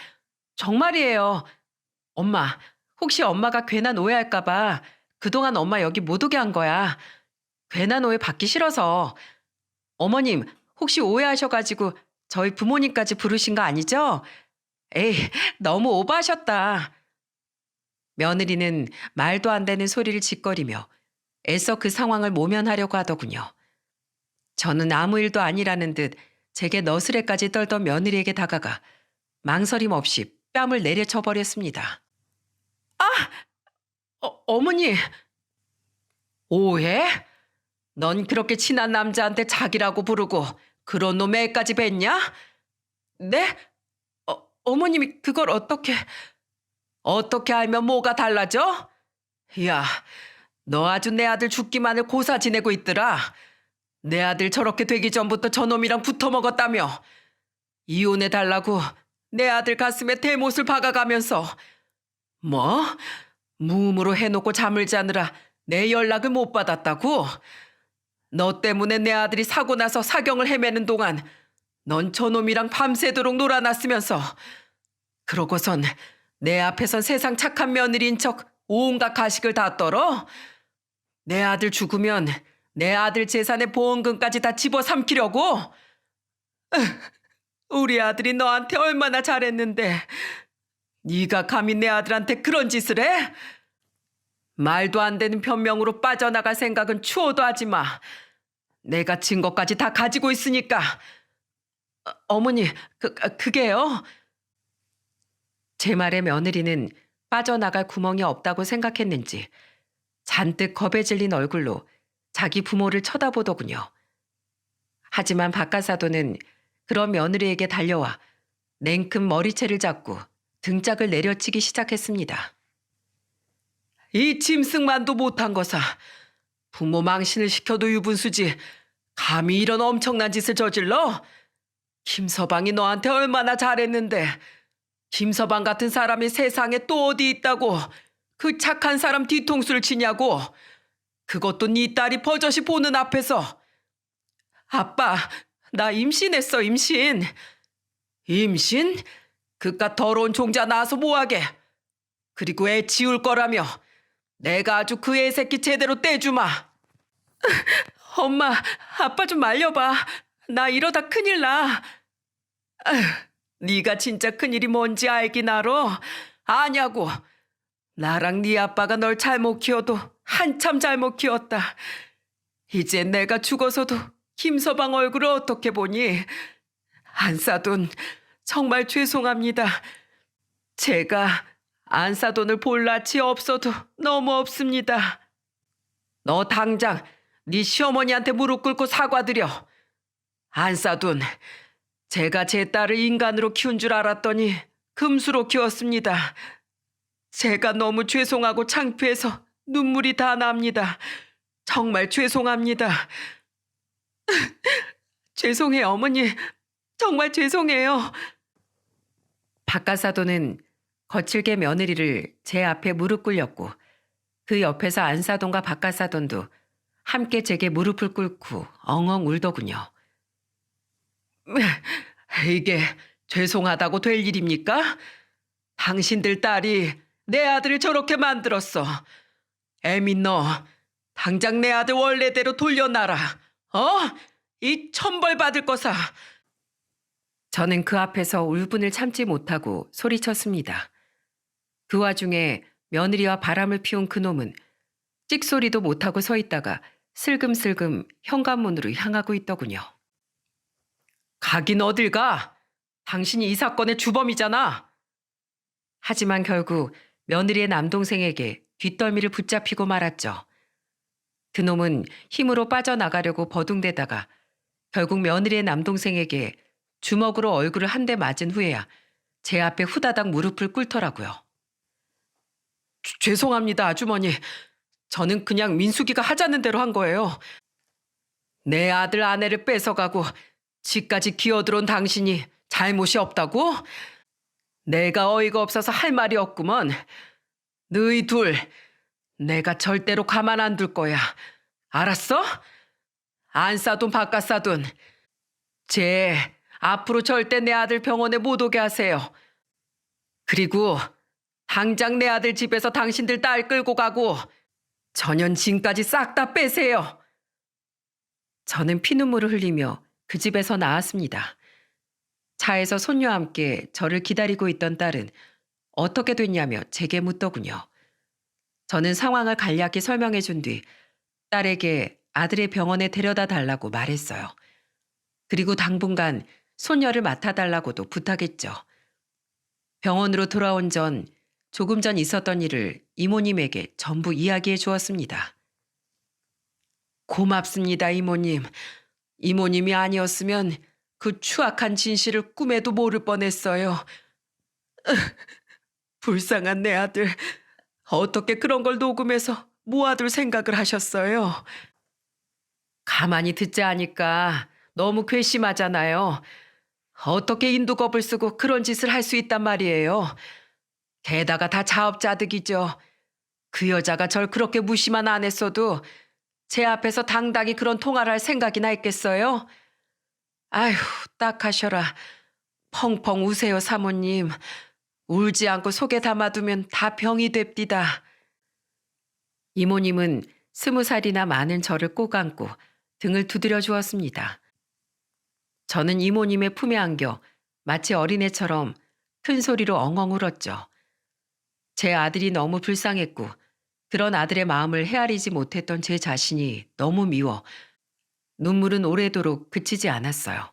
정말이에요. 엄마, 혹시 엄마가 괜한 오해할까 봐 그동안 엄마 여기 못 오게 한 거야. 괜한 오해 받기 싫어서. 어머님, 혹시 오해하셔가지고 저희 부모님까지 부르신 거 아니죠? 에이, 너무 오버하셨다. 며느리는 말도 안 되는 소리를 짓거리며 애써 그 상황을 모면하려고 하더군요. 저는 아무 일도 아니라는 듯 제게 너스레까지 떨던 며느리에게 다가가 망설임 없이 뺨을 내려쳐 버렸습니다. 아! 어머니! 오해? 넌 그렇게 친한 남자한테 자기라고 부르고 그런 놈의 애까지 뵀냐? 네? 어머님이 그걸 어떻게 알면 뭐가 달라져? 야, 너 아주 내 아들 죽기만을 고사 지내고 있더라. 내 아들 저렇게 되기 전부터 저놈이랑 붙어 먹었다며. 이혼해달라고 내 아들 가슴에 대못을 박아가면서. 뭐? 무음으로 해놓고 잠을 자느라 내 연락을 못 받았다고? 너 때문에 내 아들이 사고 나서 사경을 헤매는 동안 넌 저놈이랑 밤새도록 놀아놨으면서 그러고선 내 앞에선 세상 착한 며느리인 척 온갖 가식을 다 떨어? 내 아들 죽으면 내 아들 재산의 보험금까지 다 집어삼키려고? 우리 아들이 너한테 얼마나 잘했는데 네가 감히 내 아들한테 그런 짓을 해? 말도 안 되는 변명으로 빠져나갈 생각은 추호도 하지 마. 내가 증거까지 다 가지고 있으니까. 어머니, 그게요. 제 말에 며느리는 빠져나갈 구멍이 없다고 생각했는지 잔뜩 겁에 질린 얼굴로 자기 부모를 쳐다보더군요. 하지만 바깥사도는 그런 며느리에게 달려와 냉큼 머리채를 잡고 등짝을 내려치기 시작했습니다. 이 짐승만도 못한 거사. 부모 망신을 시켜도 유분수지 감히 이런 엄청난 짓을 저질러? 김서방이 너한테 얼마나 잘했는데 김서방 같은 사람이 세상에 또 어디 있다고 그 착한 사람 뒤통수를 치냐고. 그것도 네 딸이 버젓이 보는 앞에서. 아빠, 나 임신했어, 임신. 임신? 그깟 더러운 종자 낳아서 뭐하게. 그리고 애 지울 거라며. 내가 아주 그 애새끼 제대로 떼주마. 엄마, 아빠 좀 말려봐. 나 이러다 큰일 나. 아휴, 네가 진짜 큰일이 뭔지 알긴 알아? 아냐고. 나랑 네 아빠가 널 잘못 키워도 한참 잘못 키웠다. 이제 내가 죽어서도 김서방 얼굴을 어떻게 보니? 안사돈, 정말 죄송합니다. 제가 안사돈을 볼 낯이 없어도 너무 없습니다. 너 당장 네 시어머니한테 무릎 꿇고 사과드려. 안사돈, 제가 제 딸을 인간으로 키운 줄 알았더니 금수로 키웠습니다. 제가 너무 죄송하고 창피해서 눈물이 다 납니다. 정말 죄송합니다. 죄송해요, 어머니. 정말 죄송해요. 박가사돈은 거칠게 며느리를 제 앞에 무릎 꿇렸고 그 옆에서 안사돈과 박가사돈도 함께 제게 무릎을 꿇고 엉엉 울더군요. 이게 죄송하다고 될 일입니까? 당신들 딸이 내 아들을 저렇게 만들었어. 애민 너, 당장 내 아들 원래대로 돌려놔라. 어? 이 천벌 받을 거사. 저는 그 앞에서 울분을 참지 못하고 소리쳤습니다. 그 와중에 며느리와 바람을 피운 그놈은 찍소리도 못하고 서 있다가 슬금슬금 현관문으로 향하고 있더군요. 가긴 어딜 가? 당신이 이 사건의 주범이잖아. 하지만 결국 며느리의 남동생에게 뒷덜미를 붙잡히고 말았죠. 그놈은 힘으로 빠져나가려고 버둥대다가 결국 며느리의 남동생에게 주먹으로 얼굴을 한 대 맞은 후에야 제 앞에 후다닥 무릎을 꿇더라고요. 죄송합니다, 아주머니. 저는 그냥 민숙이가 하자는 대로 한 거예요. 내 아들 아내를 뺏어가고 집까지 기어들어온 당신이 잘못이 없다고? 내가 어이가 없어서 할 말이 없구먼. 너희 둘, 내가 절대로 가만 안 둘 거야. 알았어? 안 싸돈 바깥 싸돈. 쟤 앞으로 절대 내 아들 병원에 못 오게 하세요. 그리고 당장 내 아들 집에서 당신들 딸 끌고 가고 전현진까지 싹 다 빼세요. 저는 피눈물을 흘리며 그 집에서 나왔습니다. 차에서 손녀와 함께 저를 기다리고 있던 딸은 어떻게 됐냐며 제게 묻더군요. 저는 상황을 간략히 설명해 준 뒤 딸에게 아들의 병원에 데려다 달라고 말했어요. 그리고 당분간 손녀를 맡아달라고도 부탁했죠. 병원으로 돌아온 전 조금 전 있었던 일을 이모님에게 전부 이야기해 주었습니다. 고맙습니다, 이모님. 이모님이 아니었으면 그 추악한 진실을 꿈에도 모를 뻔했어요. 불쌍한 내 아들. 어떻게 그런 걸 녹음해서 모아둘 생각을 하셨어요? 가만히 듣자 하니까 너무 괘씸하잖아요. 어떻게 인두겁을 쓰고 그런 짓을 할 수 있단 말이에요. 게다가 다 자업자득이죠. 그 여자가 절 그렇게 무시만 안 했어도 제 앞에서 당당히 그런 통화를 할 생각이나 했겠어요? 아휴, 딱 하셔라. 펑펑 우세요, 사모님. 울지 않고 속에 담아두면 다 병이 됩디다. 이모님은 20살이나 많은 저를 꼭 안고 등을 두드려 주었습니다. 저는 이모님의 품에 안겨 마치 어린애처럼 큰 소리로 엉엉 울었죠. 제 아들이 너무 불쌍했고 그런 아들의 마음을 헤아리지 못했던 제 자신이 너무 미워 눈물은 오래도록 그치지 않았어요.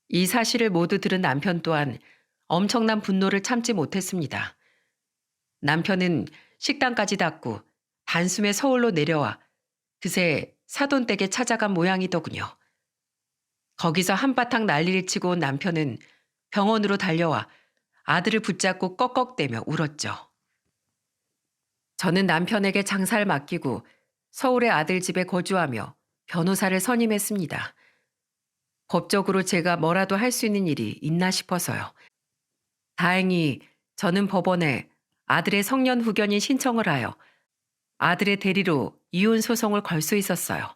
이 사실을 모두 들은 남편 또한 엄청난 분노를 참지 못했습니다. 남편은 식당까지 닫고 단숨에 서울로 내려와 그새 사돈댁에 찾아간 모양이더군요. 거기서 한바탕 난리를 치고 온 남편은 병원으로 달려와 아들을 붙잡고 꺽꺽대며 울었죠. 저는 남편에게 장사를 맡기고 서울의 아들 집에 거주하며 변호사를 선임했습니다. 법적으로 제가 뭐라도 할 수 있는 일이 있나 싶어서요. 다행히 저는 법원에 아들의 성년 후견인 신청을 하여 아들의 대리로 이혼 소송을 걸 수 있었어요.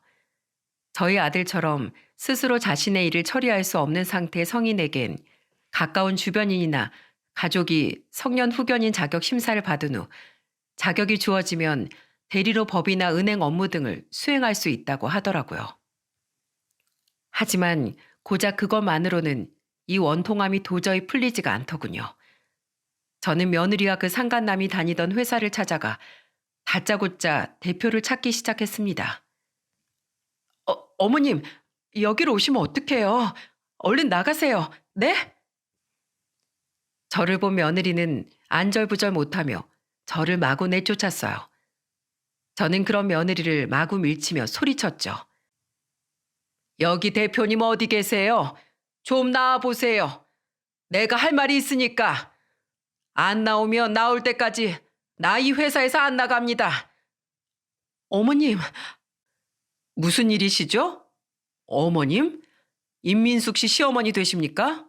저희 아들처럼 스스로 자신의 일을 처리할 수 없는 상태의 성인에겐 가까운 주변인이나 가족이 성년 후견인 자격 심사를 받은 후 자격이 주어지면 대리로 법이나 은행 업무 등을 수행할 수 있다고 하더라고요. 하지만 고작 그것만으로는 이 원통함이 도저히 풀리지가 않더군요. 저는 며느리와 그 상간남이 다니던 회사를 찾아가 다짜고짜 대표를 찾기 시작했습니다. 어머님, 여기로 오시면 어떡해요? 얼른 나가세요. 네? 저를 본 며느리는 안절부절 못하며 저를 마구 내쫓았어요. 저는 그런 며느리를 마구 밀치며 소리쳤죠. 여기 대표님 어디 계세요? 좀 나와 보세요. 내가 할 말이 있으니까. 안 나오면 나올 때까지 나 이 회사에서 안 나갑니다. 어머님, 무슨 일이시죠? 어머님? 임민숙 씨 시어머니 되십니까?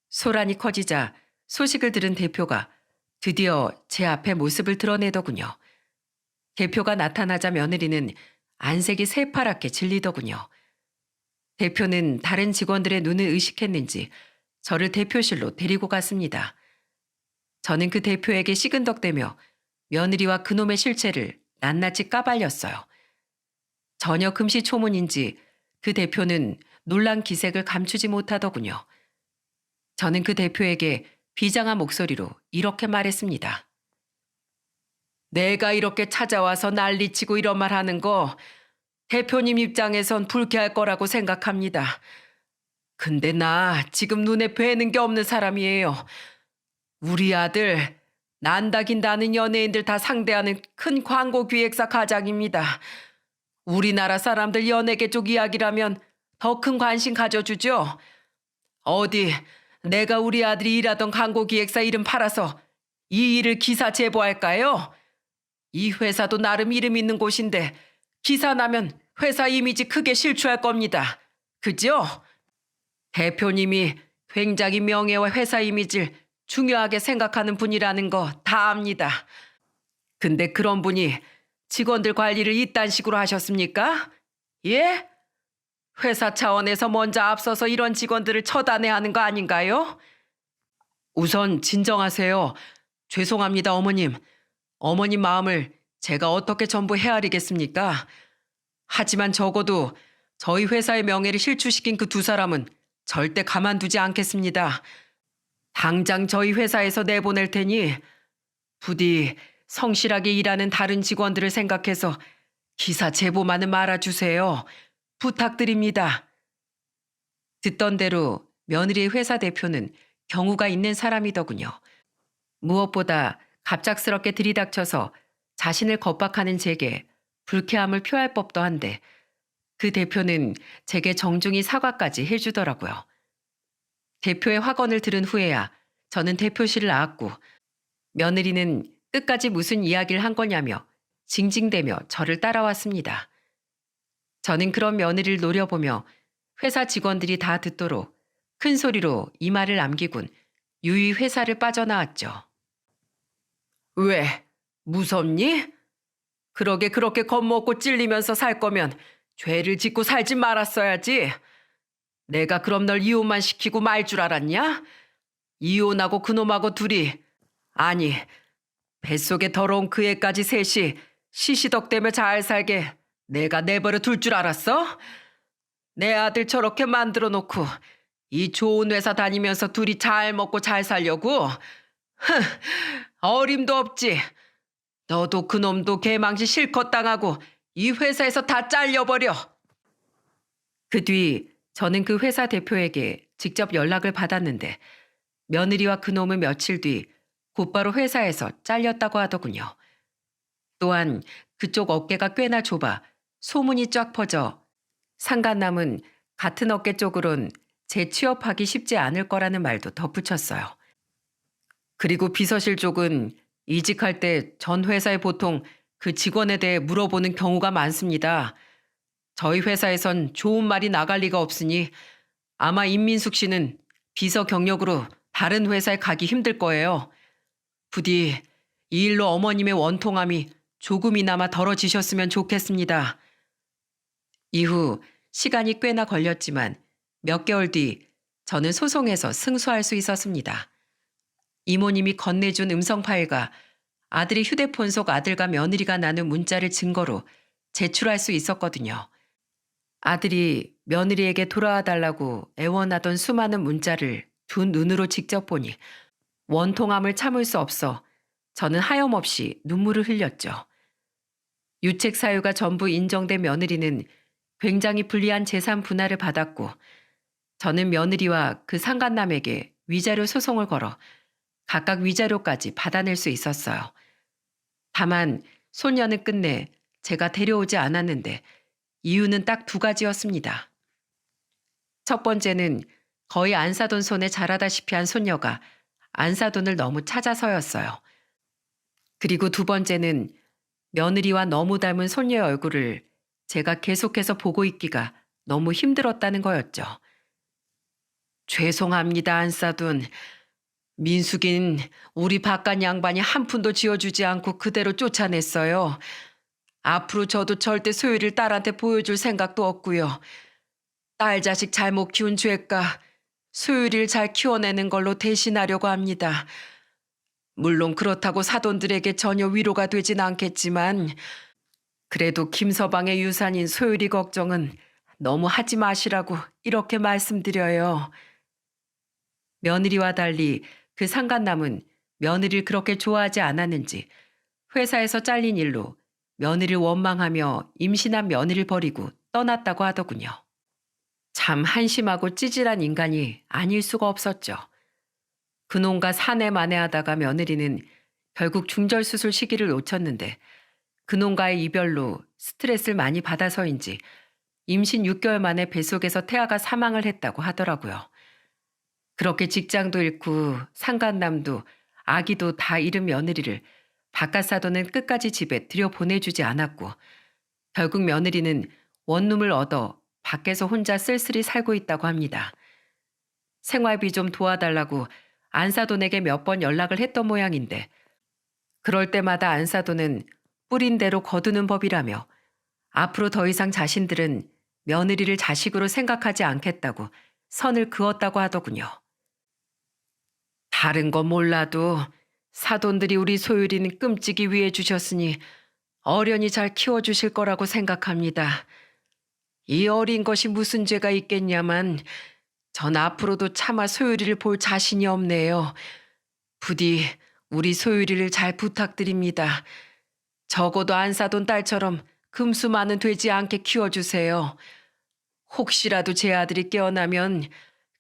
소란이 커지자 소식을 들은 대표가 드디어 제 앞에 모습을 드러내더군요. 대표가 나타나자 며느리는 안색이 새파랗게 질리더군요. 대표는 다른 직원들의 눈을 의식했는지 저를 대표실로 데리고 갔습니다. 저는 그 대표에게 시근덕대며 며느리와 그놈의 실체를 낱낱이 까발렸어요. 전혀 금시초문인지 그 대표는 놀란 기색을 감추지 못하더군요. 저는 그 대표에게 비장한 목소리로 이렇게 말했습니다. 내가 이렇게 찾아와서 난리치고 이런 말 하는 거 대표님 입장에선 불쾌할 거라고 생각합니다. 근데 나 지금 눈에 뵈는 게 없는 사람이에요. 우리 아들 난다긴다는 연예인들 다 상대하는 큰 광고 기획사 과장입니다. 우리나라 사람들 연예계 쪽 이야기라면 더 큰 관심 가져주죠. 어디 내가 우리 아들이 일하던 광고 기획사 이름 팔아서 이 일을 기사 제보할까요? 이 회사도 나름 이름 있는 곳인데 기사 나면 회사 이미지 크게 실추할 겁니다. 그죠? 대표님이 굉장히 명예와 회사 이미지를 중요하게 생각하는 분이라는 거 다 압니다. 근데 그런 분이 직원들 관리를 이딴 식으로 하셨습니까? 예? 회사 차원에서 먼저 앞서서 이런 직원들을 처단해야 하는 거 아닌가요? 우선 진정하세요. 죄송합니다, 어머님. 어머님 마음을 제가 어떻게 전부 헤아리겠습니까? 하지만 적어도 저희 회사의 명예를 실추시킨 그 두 사람은 절대 가만두지 않겠습니다. 당장 저희 회사에서 내보낼 테니 부디 성실하게 일하는 다른 직원들을 생각해서 기사 제보만은 말아주세요. 부탁드립니다. 듣던 대로 며느리의 회사 대표는 경우가 있는 사람이더군요. 무엇보다 갑작스럽게 들이닥쳐서 자신을 겁박하는 제게 불쾌함을 표할 법도 한데 그 대표는 제게 정중히 사과까지 해주더라고요. 대표의 확언을 들은 후에야 저는 대표실을 나왔고 며느리는 끝까지 무슨 이야기를 한 거냐며 징징대며 저를 따라왔습니다. 저는 그런 며느리를 노려보며 회사 직원들이 다 듣도록 큰 소리로 이 말을 남기곤 유유히 회사를 빠져나왔죠. 왜? 무섭니? 그러게 그렇게 겁먹고 찔리면서 살 거면 죄를 짓고 살지 말았어야지. 내가 그럼 널 이혼만 시키고 말 줄 알았냐? 이혼하고 그놈하고 둘이 아니 뱃속에 더러운 그 애까지 셋이 시시덕대며 잘 살게 내가 내버려 둘 줄 알았어? 내 아들 저렇게 만들어 놓고 이 좋은 회사 다니면서 둘이 잘 먹고 잘 살려고? 흥, 어림도 없지. 너도 그놈도 개망신 실컷 당하고 이 회사에서 다 잘려버려. 그 뒤 저는 그 회사 대표에게 직접 연락을 받았는데 며느리와 그놈은 며칠 뒤 곧바로 회사에서 잘렸다고 하더군요. 또한 그쪽 어깨가 꽤나 좁아 소문이 쫙 퍼져 상간남은 같은 어깨 쪽으론 재취업하기 쉽지 않을 거라는 말도 덧붙였어요. 그리고 비서실 쪽은 이직할 때 전 회사에 보통 그 직원에 대해 물어보는 경우가 많습니다. 저희 회사에선 좋은 말이 나갈 리가 없으니 아마 임민숙 씨는 비서 경력으로 다른 회사에 가기 힘들 거예요. 부디 이 일로 어머님의 원통함이 조금이나마 덜어지셨으면 좋겠습니다. 이후 시간이 꽤나 걸렸지만 몇 개월 뒤 저는 소송에서 승소할 수 있었습니다. 이모님이 건네준 음성 파일과 아들이 휴대폰 속 아들과 며느리가 나눈 문자를 증거로 제출할 수 있었거든요. 아들이 며느리에게 돌아와 달라고 애원하던 수많은 문자를 두 눈으로 직접 보니 원통함을 참을 수 없어 저는 하염없이 눈물을 흘렸죠. 유책 사유가 전부 인정된 며느리는 굉장히 불리한 재산 분할을 받았고 저는 며느리와 그 상간남에게 위자료 소송을 걸어 각각 위자료까지 받아낼 수 있었어요. 다만 소녀는 끝내 제가 데려오지 않았는데 이유는 딱 두 가지였습니다. 첫 번째는 거의 안 사돈 손에 자라다시피 한 손녀가 안 사돈을 너무 찾아서였어요. 그리고 두 번째는 며느리와 너무 닮은 손녀의 얼굴을 제가 계속해서 보고 있기가 너무 힘들었다는 거였죠. 죄송합니다, 안사돈. 민숙인 우리 바깥 양반이 한 푼도 지어주지 않고 그대로 쫓아냈어요. 앞으로 저도 절대 소율이를 딸한테 보여줄 생각도 없고요. 딸 자식 잘못 키운 죄가 소율이를 잘 키워내는 걸로 대신하려고 합니다. 물론 그렇다고 사돈들에게 전혀 위로가 되진 않겠지만 그래도 김서방의 유산인 소율이 걱정은 너무 하지 마시라고 이렇게 말씀드려요. 며느리와 달리 그 상간남은 며느리를 그렇게 좋아하지 않았는지 회사에서 잘린 일로 며느리를 원망하며 임신한 며느리를 버리고 떠났다고 하더군요. 참 한심하고 찌질한 인간이 아닐 수가 없었죠. 그놈과 사내만내하다가 며느리는 결국 중절수술 시기를 놓쳤는데 그놈과의 이별로 스트레스를 많이 받아서인지 임신 6개월 만에 뱃속에서 태아가 사망을 했다고 하더라고요. 그렇게 직장도 잃고 상간남도 아기도 다 잃은 며느리를 바깥 사돈은 끝까지 집에 들여보내주지 않았고 결국 며느리는 원룸을 얻어 밖에서 혼자 쓸쓸히 살고 있다고 합니다. 생활비 좀 도와달라고 안사돈에게 몇 번 연락을 했던 모양인데 그럴 때마다 안사돈은 뿌린 대로 거두는 법이라며 앞으로 더 이상 자신들은 며느리를 자식으로 생각하지 않겠다고 선을 그었다고 하더군요. 다른 건 몰라도 사돈들이 우리 소율이는 끔찍이 위해 주셨으니 어련히 잘 키워주실 거라고 생각합니다. 이 어린 것이 무슨 죄가 있겠냐만 전 앞으로도 차마 소율이를 볼 자신이 없네요. 부디 우리 소율이를 잘 부탁드립니다. 적어도 안사돈 딸처럼 금수만은 되지 않게 키워주세요. 혹시라도 제 아들이 깨어나면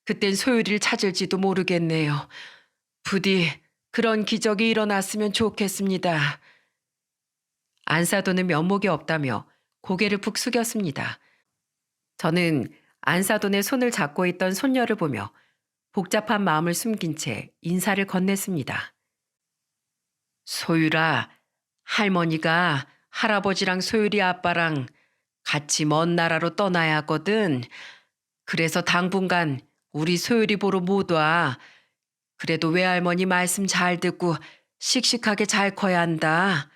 그땐 소율이를 찾을지도 모르겠네요. 부디 그런 기적이 일어났으면 좋겠습니다. 안사돈은 면목이 없다며 고개를 푹 숙였습니다. 저는 안사돈의 손을 잡고 있던 손녀를 보며 복잡한 마음을 숨긴 채 인사를 건넸습니다. 소율아, 할머니가 할아버지랑 소율이 아빠랑 같이 먼 나라로 떠나야 하거든. 그래서 당분간 우리 소율이 보러 못 와. 그래도 외할머니 말씀 잘 듣고 씩씩하게 잘 커야 한다.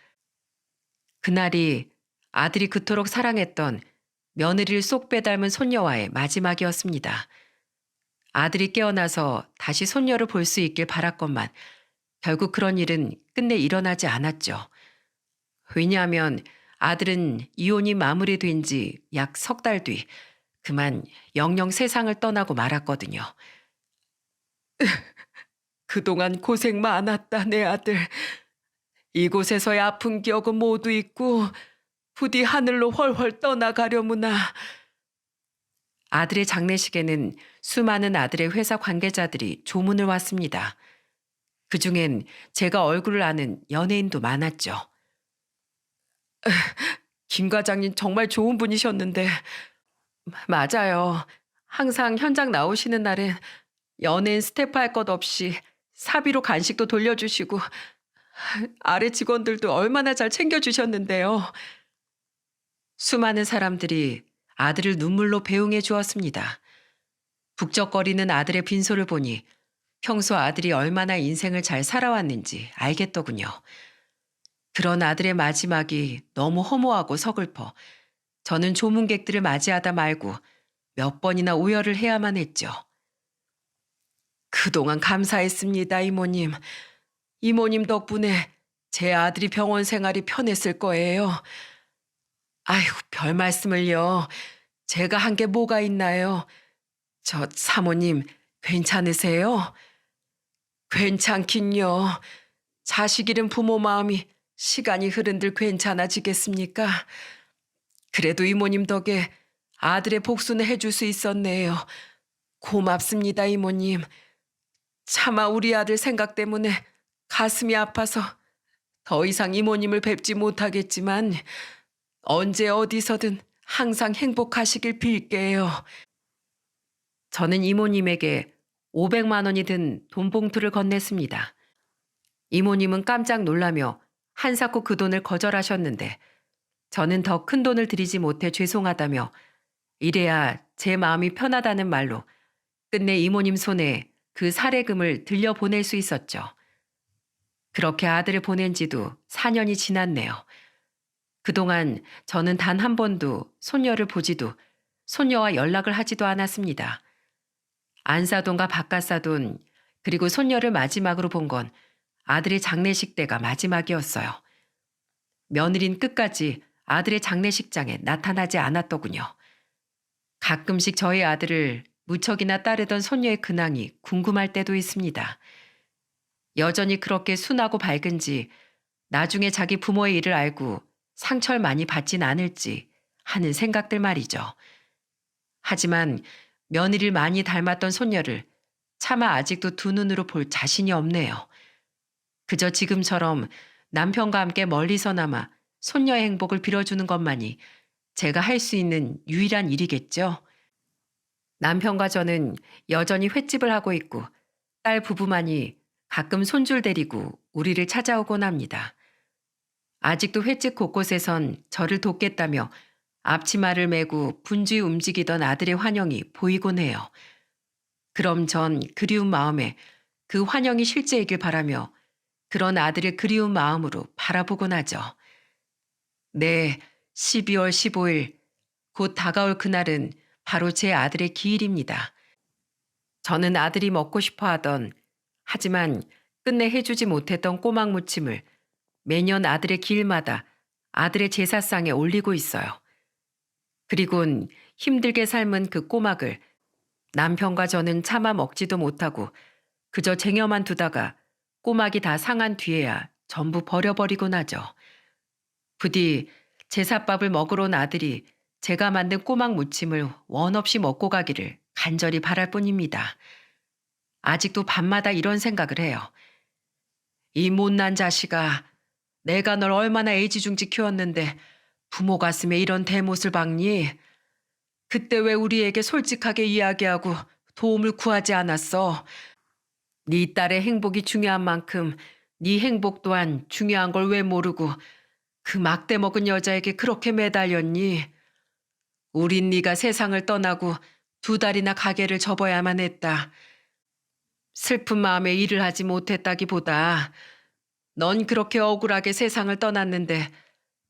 그날이 아들이 그토록 사랑했던 며느리를 쏙 빼닮은 손녀와의 마지막이었습니다. 아들이 깨어나서 다시 손녀를 볼 수 있길 바랐건만 결국 그런 일은 끝내 일어나지 않았죠. 왜냐하면 아들은 이혼이 마무리된 지 약 석 달 뒤 그만 영영 세상을 떠나고 말았거든요. 그동안 고생 많았다, 내 아들. 이곳에서의 아픈 기억은 모두 잊고 부디 하늘로 훨훨 떠나가려무나. 아들의 장례식에는 수많은 아들의 회사 관계자들이 조문을 왔습니다. 그중엔 제가 얼굴을 아는 연예인도 많았죠. 김 과장님 정말 좋은 분이셨는데. 맞아요. 항상 현장 나오시는 날엔 연예인 스태프 할 것 없이 사비로 간식도 돌려주시고 아래 직원들도 얼마나 잘 챙겨주셨는데요. 수많은 사람들이 아들을 눈물로 배웅해 주었습니다. 북적거리는 아들의 빈소를 보니 평소 아들이 얼마나 인생을 잘 살아왔는지 알겠더군요. 그런 아들의 마지막이 너무 허무하고 서글퍼 저는 조문객들을 맞이하다 말고 몇 번이나 오열을 해야만 했죠. 그동안 감사했습니다, 이모님. 이모님 덕분에 제 아들이 병원 생활이 편했을 거예요. 아휴, 별 말씀을요. 제가 한 게 뭐가 있나요? 저 사모님, 괜찮으세요? 괜찮긴요. 자식 잃은 부모 마음이 시간이 흐른들 괜찮아지겠습니까? 그래도 이모님 덕에 아들의 복수는 해줄 수 있었네요. 고맙습니다, 이모님. 차마 우리 아들 생각 때문에 가슴이 아파서 더 이상 이모님을 뵙지 못하겠지만 언제 어디서든 항상 행복하시길 빌게요. 저는 이모님에게 500만 원이 든 돈 봉투를 건넸습니다. 이모님은 깜짝 놀라며 한사코 그 돈을 거절하셨는데 저는 더 큰 돈을 드리지 못해 죄송하다며 이래야 제 마음이 편하다는 말로 끝내 이모님 손에 그 사례금을 들려보낼 수 있었죠. 그렇게 아들을 보낸 지도 4년이 지났네요. 그동안 저는 단 한 번도 손녀를 보지도 손녀와 연락을 하지도 않았습니다. 안사돈과 바깥사돈 그리고 손녀를 마지막으로 본 건 아들의 장례식 때가 마지막이었어요. 며느린 끝까지 아들의 장례식장에 나타나지 않았더군요. 가끔씩 저희 아들을 무척이나 따르던 손녀의 근황이 궁금할 때도 있습니다. 여전히 그렇게 순하고 밝은지 나중에 자기 부모의 일을 알고 상처를 많이 받진 않을지 하는 생각들 말이죠. 하지만 며느리를 많이 닮았던 손녀를 차마 아직도 두 눈으로 볼 자신이 없네요. 그저 지금처럼 남편과 함께 멀리서나마 손녀의 행복을 빌어주는 것만이 제가 할 수 있는 유일한 일이겠죠. 남편과 저는 여전히 횟집을 하고 있고 딸 부부만이 가끔 손줄 데리고 우리를 찾아오곤 합니다. 아직도 횟집 곳곳에선 저를 돕겠다며 앞치마를 메고 분주히 움직이던 아들의 환영이 보이곤 해요. 그럼 전 그리운 마음에 그 환영이 실제이길 바라며 그런 아들을 그리운 마음으로 바라보곤 하죠. 네, 12월 15일 곧 다가올 그날은 바로 제 아들의 기일입니다. 저는 아들이 먹고 싶어 하던 하지만 끝내 해주지 못했던 꼬막 무침을 매년 아들의 기일마다 아들의 제사상에 올리고 있어요. 그리곤 힘들게 삶은 그 꼬막을 남편과 저는 차마 먹지도 못하고 그저 쟁여만 두다가 꼬막이 다 상한 뒤에야 전부 버려버리곤 하죠. 부디 제사밥을 먹으러 온 아들이 제가 만든 꼬막 무침을 원 없이 먹고 가기를 간절히 바랄 뿐입니다. 아직도 밤마다 이런 생각을 해요. 이 못난 자식아, 내가 널 얼마나 애지중지 키웠는데 부모 가슴에 이런 대못을 박니? 그때 왜 우리에게 솔직하게 이야기하고 도움을 구하지 않았어? 네 딸의 행복이 중요한 만큼 네 행복 또한 중요한 걸 왜 모르고 그 막대 먹은 여자에게 그렇게 매달렸니? 우린 네가 세상을 떠나고 2달이나 가게를 접어야만 했다. 슬픈 마음에 일을 하지 못했다기보다 넌 그렇게 억울하게 세상을 떠났는데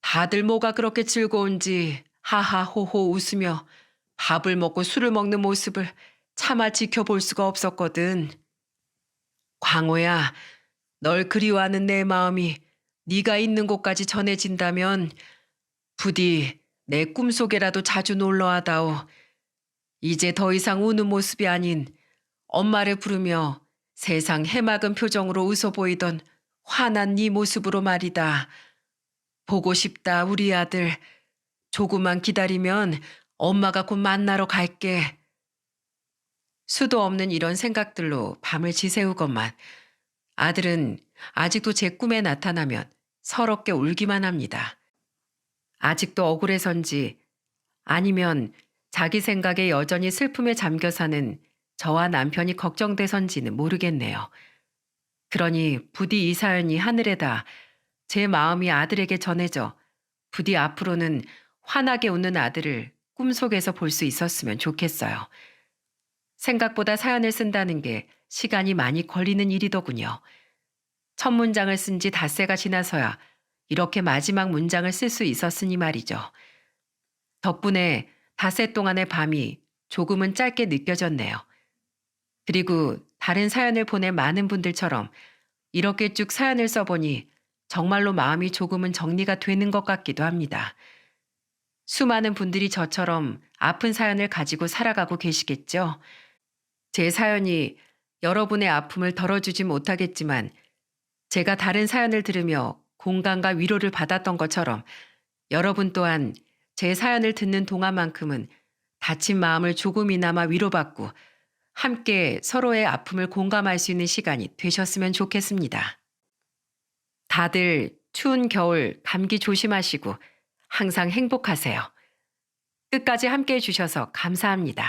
다들 뭐가 그렇게 즐거운지 하하호호 웃으며 밥을 먹고 술을 먹는 모습을 차마 지켜볼 수가 없었거든. 광호야, 널 그리워하는 내 마음이 네가 있는 곳까지 전해진다면 부디 내 꿈속에라도 자주 놀러와다오. 이제 더 이상 우는 모습이 아닌 엄마를 부르며 세상 해맑은 표정으로 웃어 보이던 환한 네 모습으로 말이다. 보고 싶다 우리 아들. 조금만 기다리면 엄마가 곧 만나러 갈게. 수도 없는 이런 생각들로 밤을 지새우건만 아들은 아직도 제 꿈에 나타나면 서럽게 울기만 합니다. 아직도 억울해서인지 아니면 자기 생각에 여전히 슬픔에 잠겨 사는 저와 남편이 걱정돼서인지는 모르겠네요. 그러니 부디 이 사연이 하늘에다 제 마음이 아들에게 전해져 부디 앞으로는 환하게 웃는 아들을 꿈속에서 볼 수 있었으면 좋겠어요. 생각보다 사연을 쓴다는 게 시간이 많이 걸리는 일이더군요. 첫 문장을 쓴 지 닷새가 지나서야 이렇게 마지막 문장을 쓸 수 있었으니 말이죠. 덕분에 닷새 동안의 밤이 조금은 짧게 느껴졌네요. 그리고 다른 사연을 보낸 많은 분들처럼 이렇게 쭉 사연을 써보니 정말로 마음이 조금은 정리가 되는 것 같기도 합니다. 수많은 분들이 저처럼 아픈 사연을 가지고 살아가고 계시겠죠? 제 사연이 여러분의 아픔을 덜어주지 못하겠지만 제가 다른 사연을 들으며 공감과 위로를 받았던 것처럼 여러분 또한 제 사연을 듣는 동안만큼은 다친 마음을 조금이나마 위로받고 함께 서로의 아픔을 공감할 수 있는 시간이 되셨으면 좋겠습니다. 다들 추운 겨울 감기 조심하시고 항상 행복하세요. 끝까지 함께 해주셔서 감사합니다.